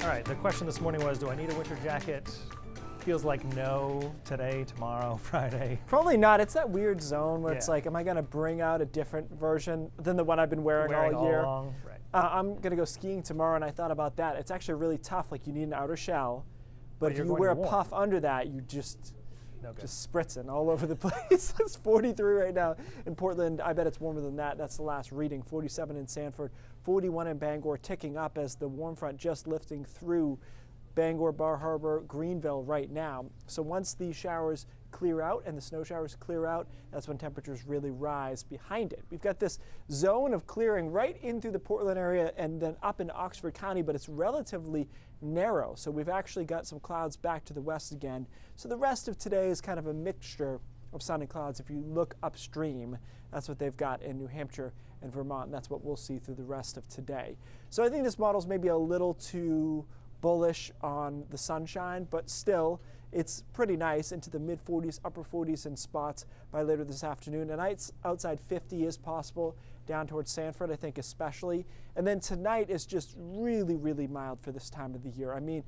All right, the question this morning was, do I need a winter jacket? Feels like no today, tomorrow, Friday. Probably not. It's that weird zone where it's Yeah. like, am I going to bring out a different version than the one I've been wearing all year? Along. Right. I'm going to go skiing tomorrow, and I thought about that. It's actually really tough. Like, you need an outer shell, but if you're you going wear a warm. puff under that, you just No good. spritzing all over the place. It's 43 right now in Portland. I bet it's warmer than that. That's the last reading. 47 in Sanford, 41 in Bangor, ticking up as the warm front just lifting through Bangor, Bar Harbor, Greenville right now. So once these showers clear out and the snow showers clear out, that's when temperatures really rise behind it. We've got this zone of clearing right in through the Portland area and then up into Oxford County, but it's relatively narrow. So we've actually got some clouds back to the west again. So the rest of today is kind of a mixture of sun and clouds. If you look upstream, that's what they've got in New Hampshire and Vermont, and that's what we'll see through the rest of today. So I think this model's maybe a little too bullish on the sunshine, but still it's pretty nice into the mid 40s, upper 40s in spots by later this afternoon. And outside 50 is possible down towards Sanford, I think especially. And then tonight is just really, really mild for this time of the year. I mean,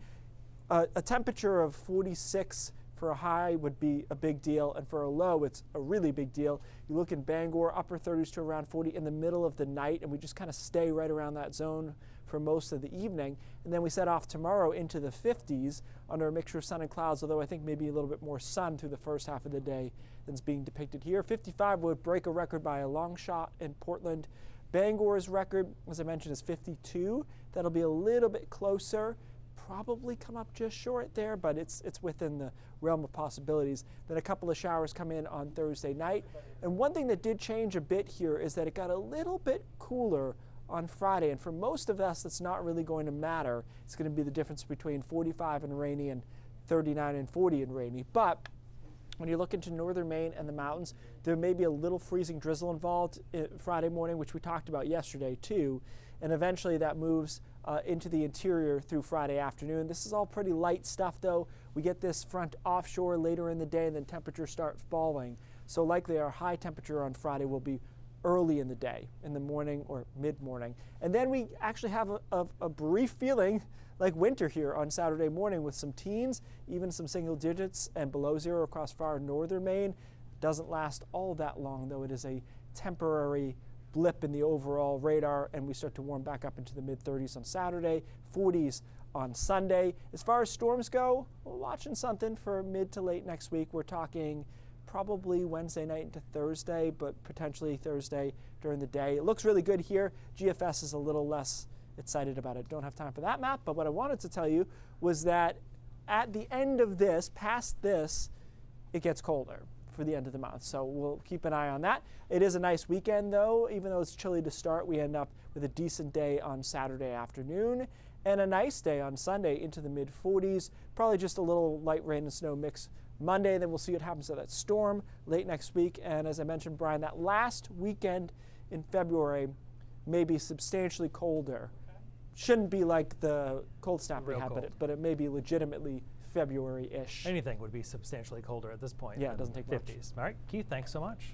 a temperature of 46 for a high would be a big deal, and for a low, it's a really big deal. You look in Bangor, upper 30s to around 40 in the middle of the night, and we just kind of stay right around that zone for most of the evening. And then we set off tomorrow into the 50s under a mixture of sun and clouds, although I think maybe a little bit more sun through the first half of the day than's being depicted here. 55 would break a record by a long shot in Portland. Bangor's record, as I mentioned, is 52. That'll be a little bit closer. Probably come up just short there, but it's within the realm of possibilities. Then a couple of showers come in on Thursday night. And one thing that did change a bit here is that it got a little bit cooler on Friday. And for most of us, that's not really going to matter. It's going to be the difference between 45 and rainy and 39 and 40 and rainy. But when you look into northern Maine and the mountains, there may be a little freezing drizzle involved Friday morning, which we talked about yesterday too. And eventually that moves into the interior through Friday afternoon. This is all pretty light stuff though. We get this front offshore later in the day and then temperatures start falling. So likely our high temperature on Friday will be early in the day, in the morning or mid-morning. And then we actually have a brief feeling like winter here on Saturday morning with some teens, even some single digits and below zero across far northern Maine. Doesn't last all that long though. It is a temporary blip in the overall radar, and we start to warm back up into the mid-30s on Saturday, 40s on Sunday. As far as storms go, we're watching something for mid to late next week. We're talking probably Wednesday night into Thursday, but potentially Thursday during the day. It looks really good here. GFS is a little less excited about it. Don't have time for that map, but what I wanted to tell you was that at the end of this, past this, it gets colder for the end of the month. So we'll keep an eye on that. It is a nice weekend though. Even though it's chilly to start, we end up with a decent day on Saturday afternoon and a nice day on Sunday into the mid 40s. Probably just a little light rain and snow mix Monday. Then we'll see what happens to that storm late next week. And as I mentioned, Brian, that last weekend in February may be substantially colder. Shouldn't be like the cold snap we had, but it may be legitimately February-ish. Anything would be substantially colder at this point. Yeah, it doesn't take much. 50s. All right, Keith, thanks so much.